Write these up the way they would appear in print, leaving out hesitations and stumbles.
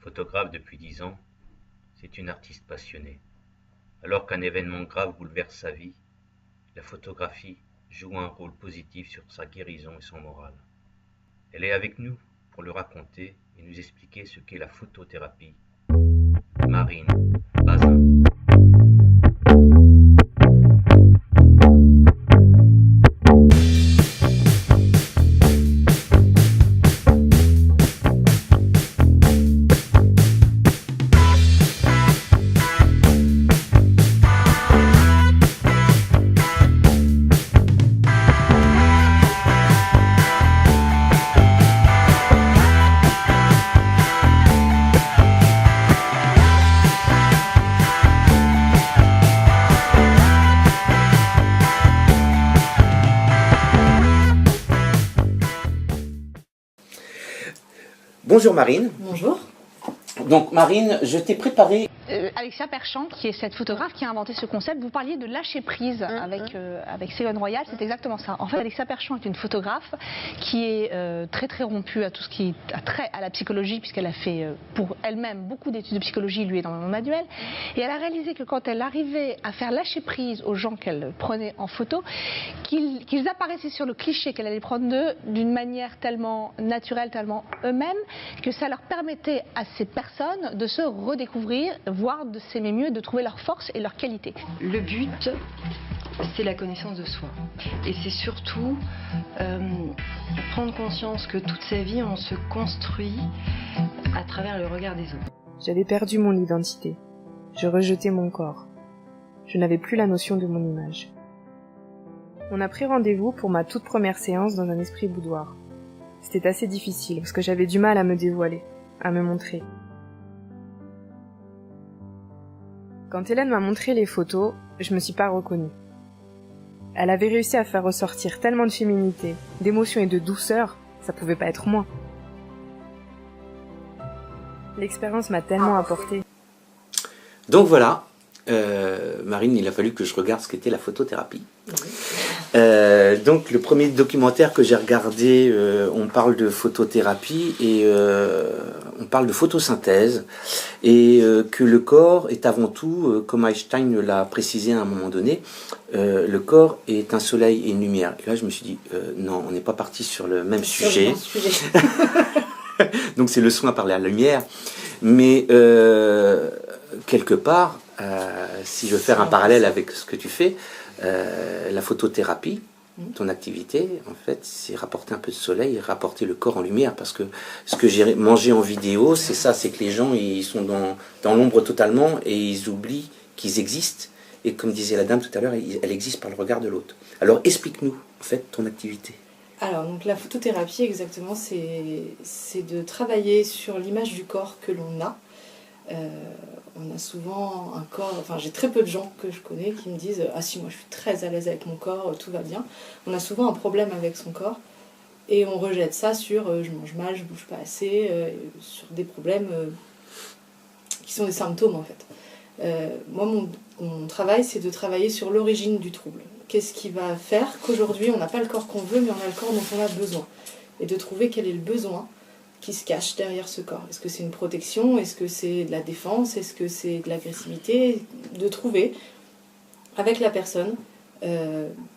Photographe depuis 10 ans, c'est une artiste passionnée. Alors qu'un événement grave bouleverse sa vie, la photographie joue un rôle positif sur sa guérison et son moral. Elle est avec nous pour le raconter et nous expliquer ce qu'est la photothérapie. Marine Bazin. Bonjour Marine. Bonjour. Donc Marine, je t'ai préparé... Alexia Perchand, qui est cette photographe qui a inventé ce concept, vous parliez de lâcher prise avec Ségolène Royal, c'est exactement ça. En fait, Alexia Perchand est une photographe qui est très rompue à tout ce qui a trait à la psychologie, puisqu'elle a fait pour elle-même beaucoup d'études de psychologie, lui est dans mon manuel, et elle a réalisé que quand elle arrivait à faire lâcher prise aux gens qu'elle prenait en photo, qu'ils apparaissaient sur le cliché qu'elle allait prendre d'eux d'une manière tellement naturelle, tellement eux-mêmes, que ça leur permettait à ces personnes de se redécouvrir, voire de s'aimer mieux, de trouver leur force et leur qualité. Le but, c'est la connaissance de soi. Et c'est surtout prendre conscience que toute sa vie, on se construit à travers le regard des autres. J'avais perdu mon identité. Je rejetais mon corps. Je n'avais plus la notion de mon image. On a pris rendez-vous pour ma toute première séance dans un esprit boudoir. C'était assez difficile parce que j'avais du mal à me dévoiler, à me montrer. Quand Hélène m'a montré les photos, je me suis pas reconnue. Elle avait réussi à faire ressortir tellement de féminité, d'émotion et de douceur, ça pouvait pas être moi. L'expérience m'a tellement apporté. Donc voilà, Marine, il a fallu que je regarde ce qu'était la photothérapie. Donc le premier documentaire que j'ai regardé, on parle de photothérapie et on parle de photosynthèse et que le corps est avant tout, comme Einstein l'a précisé à un moment donné, le corps est un soleil et une lumière. Et là je me suis dit, non, on n'est pas parti sur le même sujet. Donc c'est le soin par la lumière. Mais quelque part, si je veux faire un parallèle avec ce que tu fais, la photothérapie, ton activité, en fait, c'est rapporter un peu de soleil et rapporter le corps en lumière. Parce que ce que j'ai mangé en vidéo, c'est ça, c'est que les gens, ils sont dans l'ombre totalement et ils oublient qu'ils existent. Et comme disait la dame tout à l'heure, elle existe par le regard de l'autre. Alors explique-nous, en fait, ton activité. Alors, donc la photothérapie, exactement, c'est de travailler sur l'image du corps que l'on a. On a souvent un corps, enfin j'ai très peu de gens que je connais qui me disent « Ah si, moi je suis très à l'aise avec mon corps, tout va bien ». On a souvent un problème avec son corps et on rejette ça sur je mange mal, je bouge pas assez », sur des problèmes qui sont des symptômes en fait. Moi, mon travail, c'est de travailler sur l'origine du trouble. Qu'est-ce qui va faire qu'aujourd'hui on n'a pas le corps qu'on veut, mais on a le corps dont on a besoin. Et de trouver quel est le besoin qui se cache derrière ce corps. Est-ce que c'est une protection? Est-ce que c'est de la défense? Est-ce que c'est de l'agressivité? De trouver, avec la personne,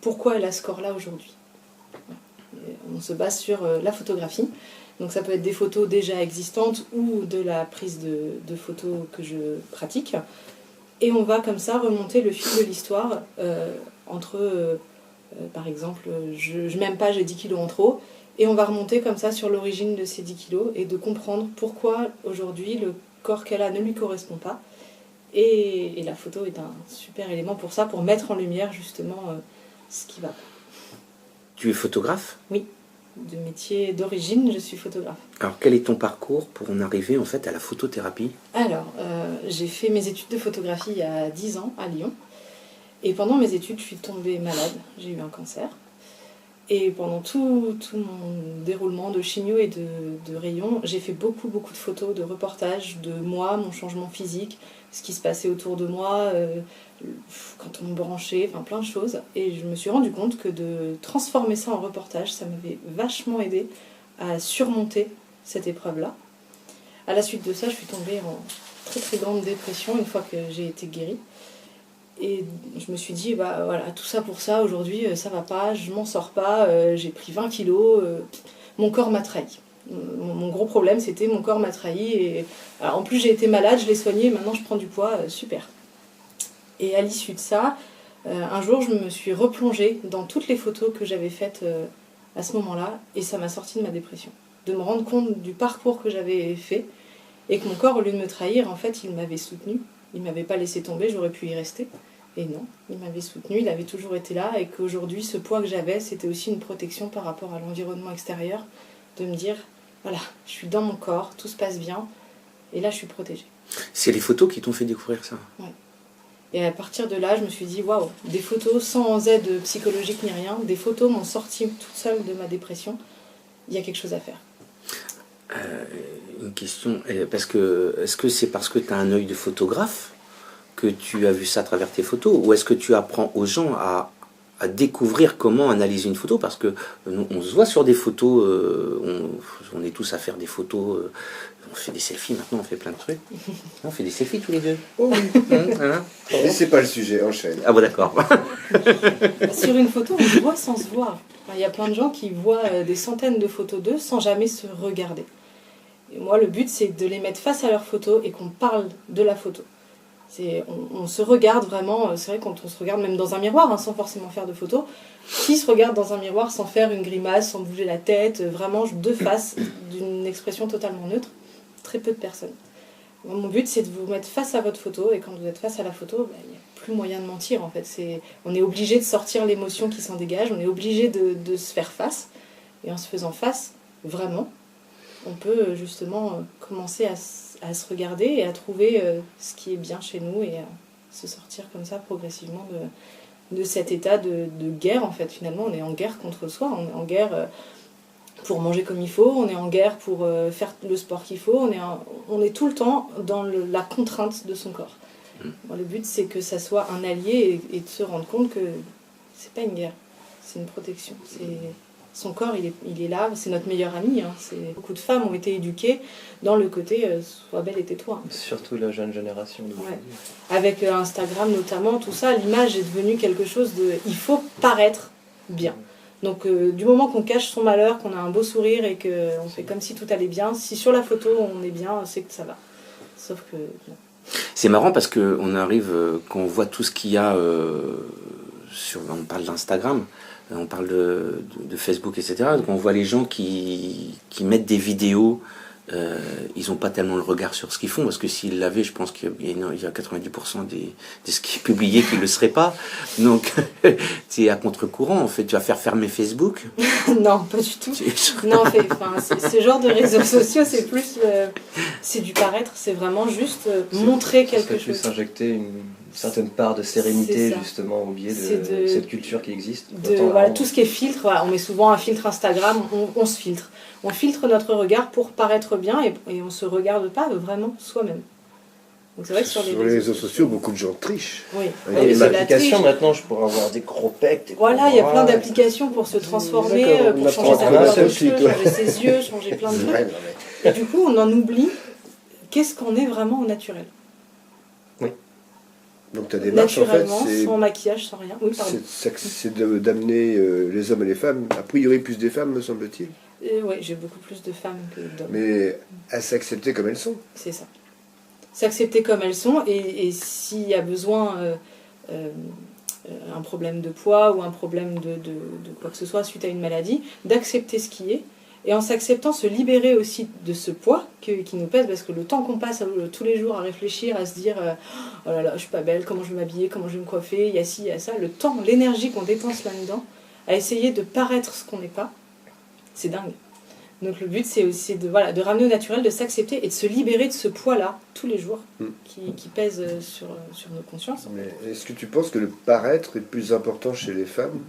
pourquoi elle a ce corps-là aujourd'hui. On se base sur la photographie. Donc ça peut être des photos déjà existantes ou de la prise de photos que je pratique. Et on va comme ça remonter le fil de l'histoire entre, par exemple, je m'aime pas, j'ai 10 kilos en trop. Et on va remonter comme ça sur l'origine de ces 10 kilos et de comprendre pourquoi aujourd'hui le corps qu'elle a ne lui correspond pas. Et la photo est un super élément pour ça, pour mettre en lumière justement ce qui va pas. Tu es photographe? Oui, de métier d'origine, je suis photographe. Alors quel est ton parcours pour en arriver en fait à la photothérapie? Alors, j'ai fait mes études de photographie il y a 10 ans à Lyon. Et pendant mes études, je suis tombée malade, j'ai eu un cancer. Et pendant tout mon déroulement de chimio et de rayons, j'ai fait beaucoup de photos, de reportages de moi, mon changement physique, ce qui se passait autour de moi, quand on me branchait, enfin plein de choses. Et je me suis rendu compte que de transformer ça en reportage, ça m'avait vachement aidé à surmonter cette épreuve-là. À la suite de ça, je suis tombée en très très grande dépression une fois que j'ai été guérie. Et je me suis dit, bah voilà, tout ça pour ça, aujourd'hui, ça va pas, je m'en sors pas, j'ai pris 20 kilos, mon corps m'a trahi. Mon gros problème, c'était mon corps m'a trahi. Et alors, en plus, j'ai été malade, je l'ai soigné, maintenant je prends du poids, super. Et à l'issue de ça, un jour, je me suis replongée dans toutes les photos que j'avais faites à ce moment-là, et ça m'a sorti de ma dépression. De me rendre compte du parcours que j'avais fait, et que mon corps, au lieu de me trahir, en fait, il m'avait soutenue. Il ne m'avait pas laissé tomber, j'aurais pu y rester. Et non, il m'avait soutenue, il avait toujours été là, et qu'aujourd'hui, ce poids que j'avais, c'était aussi une protection par rapport à l'environnement extérieur, de me dire, voilà, je suis dans mon corps, tout se passe bien, et là, je suis protégée. C'est les photos qui t'ont fait découvrir ça. Ouais. Et à partir de là, je me suis dit, waouh, des photos sans aide psychologique ni rien, des photos m'ont sorti toute seule de ma dépression, il y a quelque chose à faire. Une question, est-ce que c'est parce que tu as un œil de photographe que tu as vu ça à travers tes photos, ou est-ce que tu apprends aux gens à découvrir comment analyser une photo, parce que on se voit sur des photos, on est tous à faire des photos, on fait des selfies maintenant, on fait plein de trucs. On fait des selfies tous les deux. Oh oui. Mais c'est pas le sujet, enchaîne. Ah bon, d'accord. Sur une photo, on se voit sans se voir. Il y a plein de gens qui voient des centaines de photos d'eux sans jamais se regarder. Et moi, le but, c'est de les mettre face à leur photo et qu'on parle de la photo. On se regarde vraiment, c'est vrai quand on se regarde même dans un miroir, sans forcément faire de photos, qui se regarde dans un miroir sans faire une grimace, sans bouger la tête, vraiment de face, d'une expression totalement neutre, très peu de personnes. Moi, mon but, c'est de vous mettre face à votre photo, et quand vous êtes face à la photo, il n'y a plus moyen de mentir en fait. On est obligé de sortir l'émotion qui s'en dégage, on est obligé de se faire face, et en se faisant face, vraiment, on peut justement commencer à se regarder et à trouver ce qui est bien chez nous et à se sortir comme ça progressivement de cet état de guerre en fait. Finalement, on est en guerre contre soi, on est en guerre pour manger comme il faut, on est en guerre pour faire le sport qu'il faut, on est tout le temps dans la contrainte de son corps. Bon, le but, c'est que ça soit un allié et de se rendre compte que c'est pas une guerre, c'est une protection. Son corps, il est là, c'est notre meilleur ami. Beaucoup de femmes ont été éduquées dans le côté sois belle et tais-toi. Surtout la jeune génération. Ouais. Avec Instagram notamment, tout ça, l'image est devenue quelque chose de... Il faut paraître bien. Donc du moment qu'on cache son malheur, qu'on a un beau sourire et qu'on fait comme si tout allait bien, si sur la photo on est bien, c'est que ça va. Sauf que... non. C'est marrant parce qu'on arrive, quand on voit tout ce qu'il y a on parle d'Instagram, on parle de Facebook, etc. Donc on voit les gens qui mettent des vidéos, ils n'ont pas tellement le regard sur ce qu'ils font, parce que s'ils l'avaient, je pense qu'il y a 90% de ce qui est publié qui ne le serait pas. Donc c'est à contre-courant, en fait. Tu vas faire fermer Facebook? Non, pas du tout. Non, ce genre de réseaux sociaux, c'est plus c'est du paraître, c'est vraiment juste montrer quelque chose. Ça s'injecter une certaine part de sérénité justement au biais de cette culture qui existe. Voilà, tout ce qui est filtre, voilà, on met souvent un filtre Instagram, on se filtre. On filtre notre regard pour paraître bien et on ne se regarde pas vraiment soi-même. Donc c'est vrai que sur les réseaux sociaux, beaucoup de gens trichent. Oui. Il y a des applications maintenant, je pourrais avoir des gros pecs. Voilà, il y a plein d'applications pour se transformer, pour changer sa couleur de cheveux, changer ses yeux, changer plein de trucs. Et du coup, on en oublie qu'est-ce qu'on est vraiment au naturel. Oui. Donc ta démarche, en fait, c'est... sans maquillage, sans rien. Oui, pardon. C'est d'amener les hommes et les femmes, a priori plus des femmes, me semble-t-il. Oui, j'ai beaucoup plus de femmes que d'hommes. Mais à s'accepter comme elles sont. C'est ça. S'accepter comme elles sont, et s'il y a besoin un problème de poids ou un problème de quoi que ce soit suite à une maladie, d'accepter ce qui est, et en s'acceptant se libérer aussi de ce poids qui nous pèse, parce que le temps qu'on passe tous les jours à réfléchir, à se dire oh là là, je suis pas belle, comment je vais m'habiller, comment je vais me coiffer, il y a ci, il y a ça, le temps, l'énergie qu'on dépense là-dedans, à essayer de paraître ce qu'on n'est pas, c'est dingue. Donc le but, c'est aussi de ramener au naturel, de s'accepter et de se libérer de ce poids-là tous les jours qui pèse sur nos consciences. Mais est-ce que tu penses que le paraître est plus important chez les femmes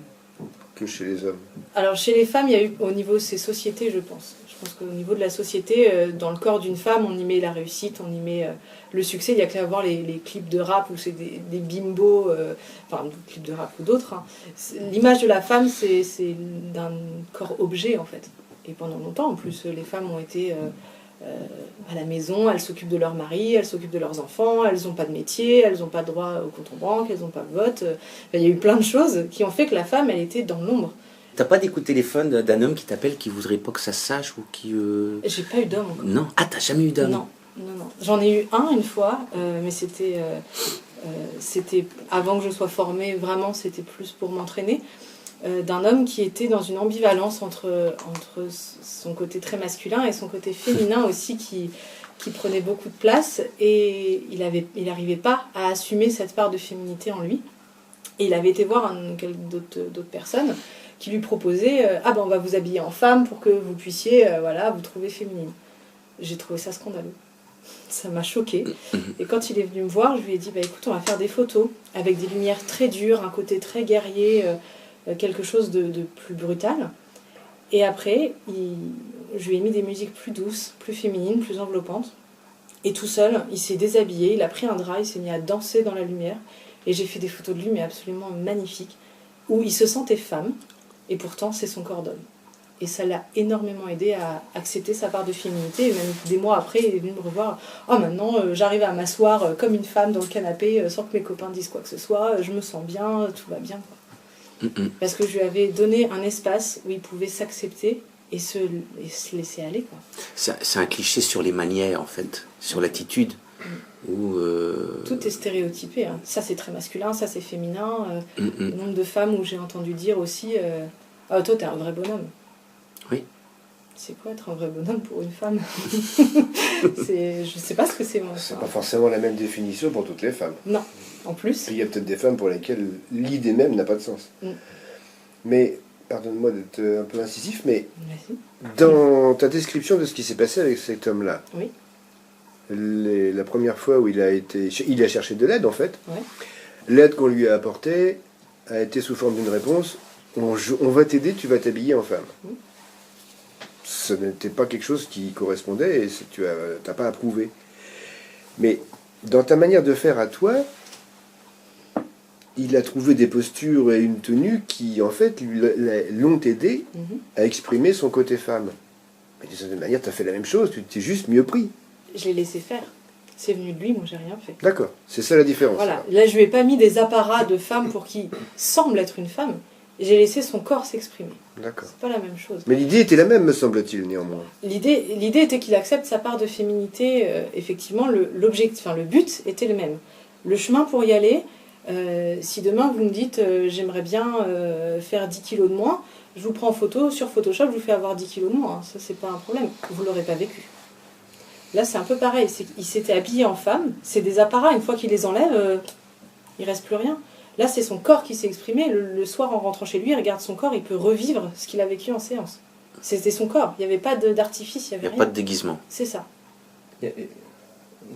que chez les hommes? Alors chez les femmes, il y a eu au niveau de ces sociétés, je pense. Je pense qu'au niveau de la société, dans le corps d'une femme, on y met la réussite, on y met le succès. Il n'y a qu'à voir les clips de rap où c'est des bimbos, enfin des clips de rap ou d'autres. Hein. L'image de la femme, c'est d'un corps objet en fait. Et pendant longtemps, en plus, les femmes ont été à la maison, elles s'occupent de leur mari, elles s'occupent de leurs enfants, elles n'ont pas de métier, elles n'ont pas de droit au compte en banque, elles n'ont pas de vote. Il y a eu plein de choses qui ont fait que la femme, elle était dans l'ombre. T'as pas des coups de téléphone d'un homme qui t'appelle, qui voudrait pas que ça se sache ou qui... J'ai pas eu d'homme encore. Non. Ah, t'as jamais eu d'homme? Non. J'en ai eu un une fois, mais c'était avant que je sois formée, vraiment, c'était plus pour m'entraîner. D'un homme qui était dans une ambivalence entre son côté très masculin et son côté féminin aussi qui prenait beaucoup de place, et il n'arrivait pas à assumer cette part de féminité en lui, et il avait été voir d'autres personnes qui lui proposaient on va vous habiller en femme pour que vous puissiez vous trouver féminine. J'ai trouvé ça scandaleux, ça m'a choquée, et quand il est venu me voir, je lui ai dit écoute, on va faire des photos avec des lumières très dures, un côté très guerrier, quelque chose de plus brutal. Et après, je lui ai mis des musiques plus douces, plus féminines, plus enveloppantes. Et tout seul, il s'est déshabillé, il a pris un drap, il s'est mis à danser dans la lumière. Et j'ai fait des photos de lui, mais absolument magnifiques, où il se sentait femme, et pourtant c'est son corps d'homme. Et ça l'a énormément aidé à accepter sa part de féminité. Et même des mois après, il est venu me revoir. Maintenant, j'arrive à m'asseoir comme une femme dans le canapé, sans que mes copains disent quoi que ce soit. Je me sens bien, tout va bien, quoi. Parce que je lui avais donné un espace où il pouvait s'accepter et se laisser aller, quoi. C'est un cliché sur les manières, en fait, sur l'attitude. Tout est stéréotypé, hein. Ça c'est très masculin, ça c'est féminin. Le nombre de femmes où j'ai entendu dire aussi toi t'es un vrai bonhomme. Oui. C'est quoi être un vrai bonhomme pour une femme? Je sais pas ce que c'est, moi. C'est pas forcément la même définition pour toutes les femmes. Non, en plus. Il y a peut-être des femmes pour lesquelles l'idée même n'a pas de sens. Mais, pardonne-moi d'être un peu incisif, mais dans ta description de ce qui s'est passé avec cet homme-là, oui. La première fois où il a cherché de l'aide, en fait, ouais. L'aide qu'on lui a apportée a été sous forme d'une réponse: on va t'aider, tu vas t'habiller en femme. Ce n'était pas quelque chose qui correspondait, et tu n'as pas approuvé. Mais dans ta manière de faire à toi, il a trouvé des postures et une tenue qui, en fait, l'ont aidé à exprimer son côté femme. Mais d'une certaine manière, tu as fait la même chose, tu t'es juste mieux pris. Je l'ai laissé faire. C'est venu de lui, moi j'ai rien fait. D'accord, c'est ça la différence. Voilà, là je lui ai pas mis des apparats de femme pour qu'il semble être une femme. J'ai laissé son corps s'exprimer. D'accord. C'est pas la même chose. Mais l'idée était la même, me semble-t-il, néanmoins. L'idée était qu'il accepte sa part de féminité. Effectivement, le but était le même. Le chemin pour y aller, si demain vous me dites j'aimerais bien faire 10 kilos de moins, je vous prends en photo, sur Photoshop, je vous fais avoir 10 kilos de moins. Hein. Ça, c'est pas un problème. Vous l'aurez pas vécu. Là, c'est un peu pareil. Il s'était habillé en femme. C'est des apparats. Une fois qu'il les enlève, il reste plus rien. Là, c'est son corps qui s'est exprimé. Le soir, en rentrant chez lui, il regarde son corps. Il peut revivre ce qu'il a vécu en séance. C'était son corps. Il n'y avait pas d'artifice. Il n'y a pas de déguisement. C'est ça.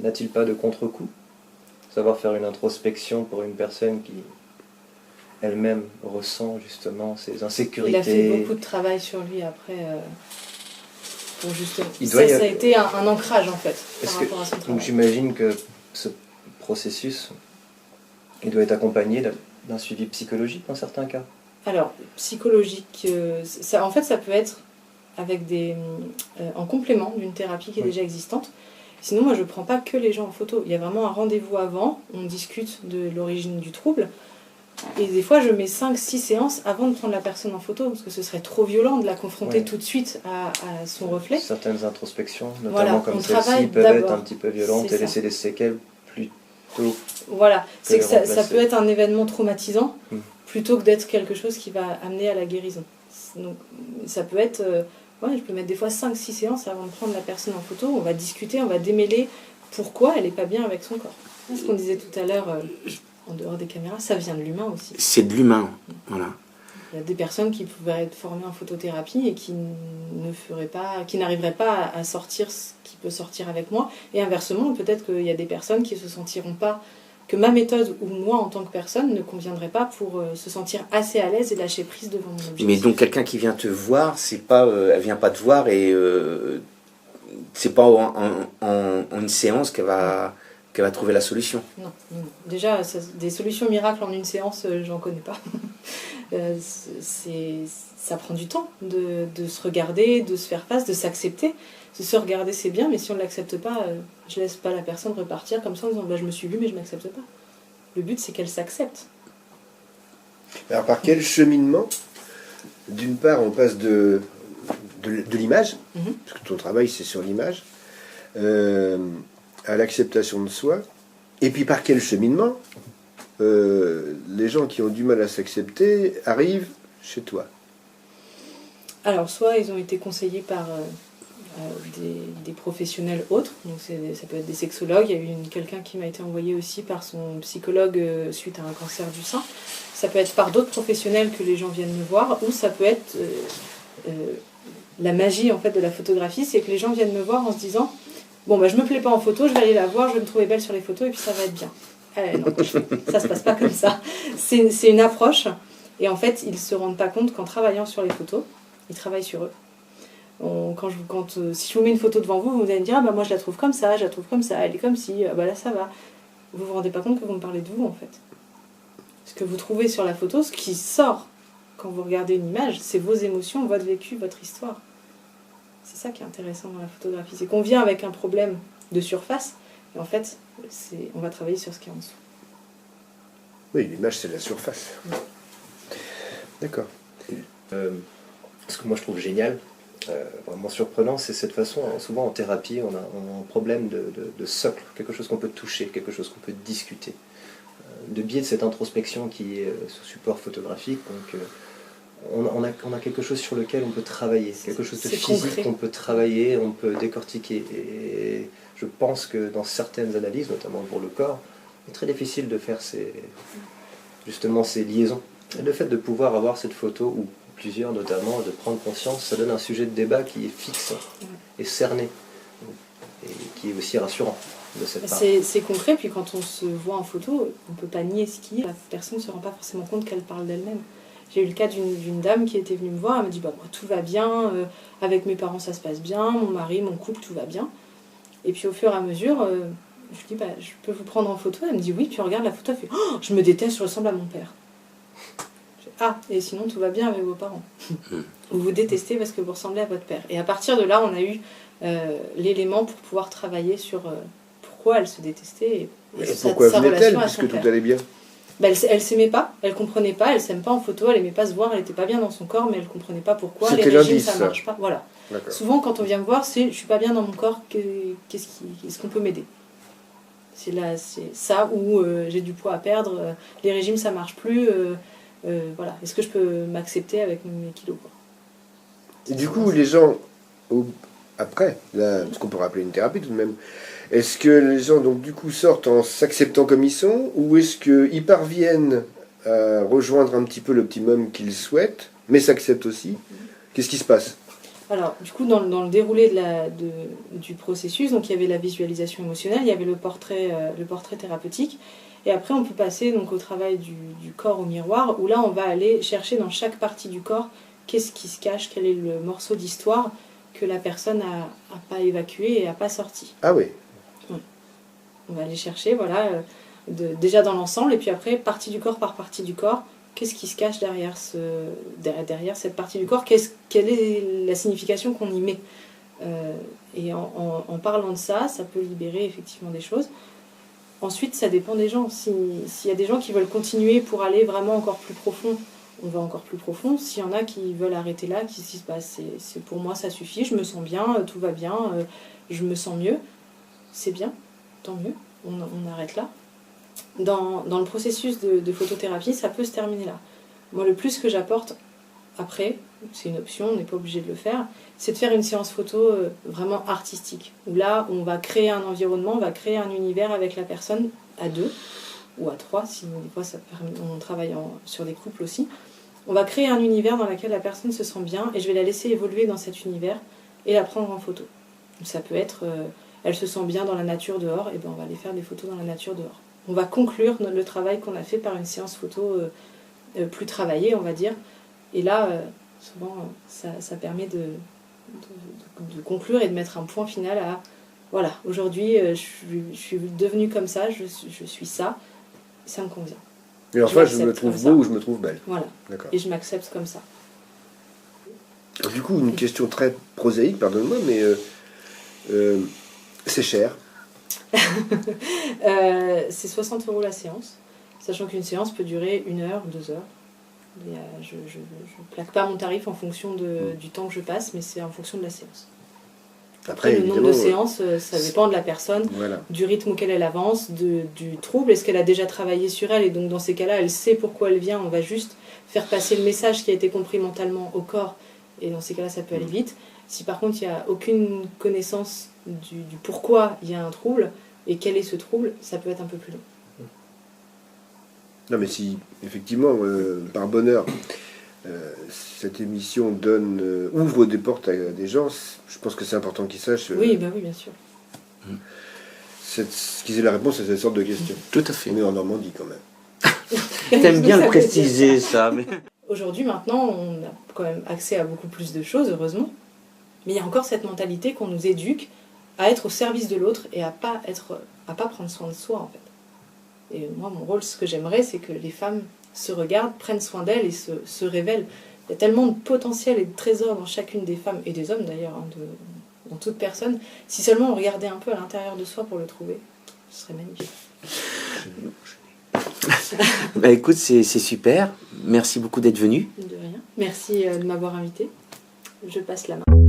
N'a-t-il pas de contre-coup? Savoir faire une introspection pour une personne qui elle-même ressent justement ses insécurités. Il a fait beaucoup de travail sur lui après. Pour justement. Ça a été un ancrage en fait. Par rapport à son travail. Donc j'imagine que ce processus, il doit être accompagné d'un suivi psychologique dans certains cas. Alors psychologique, en fait ça peut être avec en complément d'une thérapie qui est déjà existante. Sinon moi je ne prends pas que les gens en photo. Il y a vraiment un rendez-vous avant, on discute de l'origine du trouble. Et des fois, je mets 5-6 séances avant de prendre la personne en photo, parce que ce serait trop violent de la confronter tout de suite à son reflet. Certaines introspections, notamment comme celle-ci, peuvent être un petit peu violentes et laisser des séquelles plus tôt. Voilà, c'est que ça peut être un événement traumatisant, plutôt que d'être quelque chose qui va amener à la guérison. Donc, ça peut être... je peux mettre des fois 5-6 séances avant de prendre la personne en photo. On va discuter, on va démêler pourquoi elle n'est pas bien avec son corps. Ce qu'on disait tout à l'heure... en dehors des caméras, ça vient de l'humain aussi. C'est de l'humain, voilà. Il y a des personnes qui pouvaient être formées en photothérapie et qui n'arriveraient pas à sortir ce qui peut sortir avec moi. Et inversement, peut-être qu'il y a des personnes qui ne se sentiront pas, que ma méthode ou moi en tant que personne ne conviendrait pas pour se sentir assez à l'aise et lâcher prise devant mon objectif. Mais donc quelqu'un qui vient te voir, c'est pas, elle vient pas te voir et c'est pas en une séance qu'elle va trouver la solution. Non. Déjà, des solutions miracles en une séance, j'en connais pas. Ça prend du temps de se regarder, de se faire face, de s'accepter. Se regarder, c'est bien, mais si on ne l'accepte pas, je laisse pas la personne repartir comme ça en disant je me suis vue, mais je ne m'accepte pas. Le but, c'est qu'elle s'accepte. Alors, par quel cheminement, d'une part, on passe de l'image, parce que ton travail, c'est sur l'image, à l'acceptation de soi, et puis par quel cheminement les gens qui ont du mal à s'accepter arrivent chez toi? Alors, soit ils ont été conseillés par des professionnels autres, donc ça peut être des sexologues. Il y a eu quelqu'un qui m'a été envoyé aussi par son psychologue suite à un cancer du sein. Ça peut être par d'autres professionnels que les gens viennent me voir, ou ça peut être la magie en fait de la photographie, c'est que les gens viennent me voir en se disant bon je me plais pas en photo, je vais aller la voir, je vais me trouver belle sur les photos et puis ça va être bien. Non, ça se passe pas comme ça. C'est une approche, et en fait ils se rendent pas compte qu'en travaillant sur les photos, ils travaillent sur eux. Si je vous mets une photo devant vous, vous allez me dire moi je la trouve comme ça, elle est comme ci, là ça va. Vous vous rendez pas compte que vous me parlez de vous en fait. Ce que vous trouvez sur la photo, ce qui sort quand vous regardez une image, c'est vos émotions, votre vécu, votre histoire. C'est ça qui est intéressant dans la photographie, c'est qu'on vient avec un problème de surface, et en fait on va travailler sur ce qui est en dessous. Oui, l'image c'est la surface. D'accord. Ce que moi je trouve génial, vraiment surprenant, c'est cette façon, souvent en thérapie, on a un problème de socle, quelque chose qu'on peut toucher, quelque chose qu'on peut discuter. De biais de cette introspection qui est sous support photographique, donc on a quelque chose sur lequel on peut travailler, quelque chose de physique qu'on peut travailler, on peut décortiquer. Et je pense que dans certaines analyses, notamment pour le corps, c'est très difficile de faire ces liaisons. Et le fait de pouvoir avoir cette photo, ou plusieurs notamment, de prendre conscience, ça donne un sujet de débat qui est fixe et cerné, et qui est aussi rassurant de cette part. C'est concret, puis quand on se voit en photo, on ne peut pas nier ce qui est. La personne ne se rend pas forcément compte qu'elle parle d'elle-même. J'ai eu le cas d'une dame qui était venue me voir, elle me dit moi tout va bien, avec mes parents ça se passe bien, mon mari, mon couple, tout va bien. Et puis au fur et à mesure, je lui dis je peux vous prendre en photo? Elle me dit oui, puis regarde la photo, elle fait je me déteste, je ressemble à mon père. Et sinon tout va bien avec vos parents. Vous vous détestez parce que vous ressemblez à votre père. Et à partir de là, on a eu l'élément pour pouvoir travailler sur pourquoi elle se détestait et pourquoi sa venait-elle, relation à puisque son tout père. allait bien? Elle s'aimait pas, elle comprenait pas, elle s'aime pas en photo, elle aimait pas se voir, elle était pas bien dans son corps, mais elle comprenait pas pourquoi. C'était Les régimes, l'indice, ça marche pas. Voilà. Souvent, quand on vient me voir, c'est je suis pas bien dans mon corps, est-ce qu'on peut m'aider? C'est ça, ou j'ai du poids à perdre, les régimes ça marche plus, voilà. Est-ce que je peux m'accepter avec mes kilos, quoi. Et du coup, les gens, après, là, ce qu'on peut rappeler une thérapie tout de même, est-ce que les gens, donc, du coup, sortent en s'acceptant comme ils sont, ou est-ce qu'ils parviennent à rejoindre un petit peu l'optimum qu'ils souhaitent, mais s'acceptent aussi? Qu'est-ce qui se passe? Alors, du coup, dans le déroulé du processus, donc, il y avait la visualisation émotionnelle, il y avait le portrait thérapeutique, et après, on peut passer donc, au travail du corps au miroir, où là, on va aller chercher dans chaque partie du corps qu'est-ce qui se cache, quel est le morceau d'histoire que la personne n'a pas évacué et n'a pas sorti. Ah oui. On va aller chercher, voilà, déjà dans l'ensemble, et puis après, partie du corps par partie du corps, qu'est-ce qui se cache derrière cette partie du corps, quelle est la signification qu'on y met. Et en parlant de ça, ça peut libérer effectivement des choses. Ensuite, ça dépend des gens. S'il y a des gens qui veulent continuer pour aller vraiment encore plus profond, on va encore plus profond. S'il y en a qui veulent arrêter là, qui se disent c'est pour moi, ça suffit, je me sens bien, tout va bien, je me sens mieux, c'est bien, tant mieux, on arrête là. Dans le processus de photothérapie, ça peut se terminer là. Moi, le plus que j'apporte après, c'est une option, on n'est pas obligé de le faire, c'est de faire une séance photo vraiment artistique, où là, on va créer un environnement, on va créer un univers avec la personne à 2 ou à 3, si des fois on travaille sur des couples aussi. On va créer un univers dans lequel la personne se sent bien, et je vais la laisser évoluer dans cet univers et la prendre en photo. Donc ça peut être, elle se sent bien dans la nature dehors, et ben on va aller faire des photos dans la nature dehors. On va conclure le travail qu'on a fait par une séance photo plus travaillée, on va dire. Et là, souvent, ça permet de conclure et de mettre un point final à voilà, aujourd'hui, je suis devenue comme ça, je suis ça, ça me convient. Et enfin, je me trouve beau ou je me trouve belle. Voilà. D'accord. Et je m'accepte comme ça. Du coup, une question très prosaïque, pardonne-moi, mais C'est cher. C'est 60 € la séance, sachant qu'une séance peut durer 1 heure, 2 heures. Je ne plaque pas mon tarif en fonction du temps que je passe, mais c'est en fonction de la séance. Après, le nombre de séances, ça dépend de la personne, voilà. Du rythme auquel elle avance, du trouble. Est-ce qu'elle a déjà travaillé sur elle? Et donc dans ces cas-là, elle sait pourquoi elle vient. On va juste faire passer le message qui a été compris mentalement au corps. Et dans ces cas-là, ça peut aller vite. Si par contre, il n'y a aucune connaissance du pourquoi il y a un trouble, et quel est ce trouble, ça peut être un peu plus long. Non, mais si, effectivement, par bonheur, cette émission ouvre des portes à des gens, je pense que c'est important qu'ils sachent. Oui, bah oui, bien sûr. Qu'ils aient la réponse à cette sorte de questions. Tout à fait. On est en Normandie quand même. T'aimes bien le préciser, ça. Mais... Aujourd'hui, maintenant, on a quand même accès à beaucoup plus de choses, heureusement. Mais il y a encore cette mentalité qu'on nous éduque à être au service de l'autre et à pas prendre soin de soi, en fait. Et moi, mon rôle, ce que j'aimerais, c'est que les femmes se regardent, prennent soin d'elles et se révèlent. Il y a tellement de potentiel et de trésors dans chacune des femmes, et des hommes d'ailleurs, hein, dans toute personne. Si seulement on regardait un peu à l'intérieur de soi pour le trouver, ce serait magnifique. Bah écoute, c'est super. Merci beaucoup d'être venu. De rien. Merci de m'avoir invité. Je passe la main.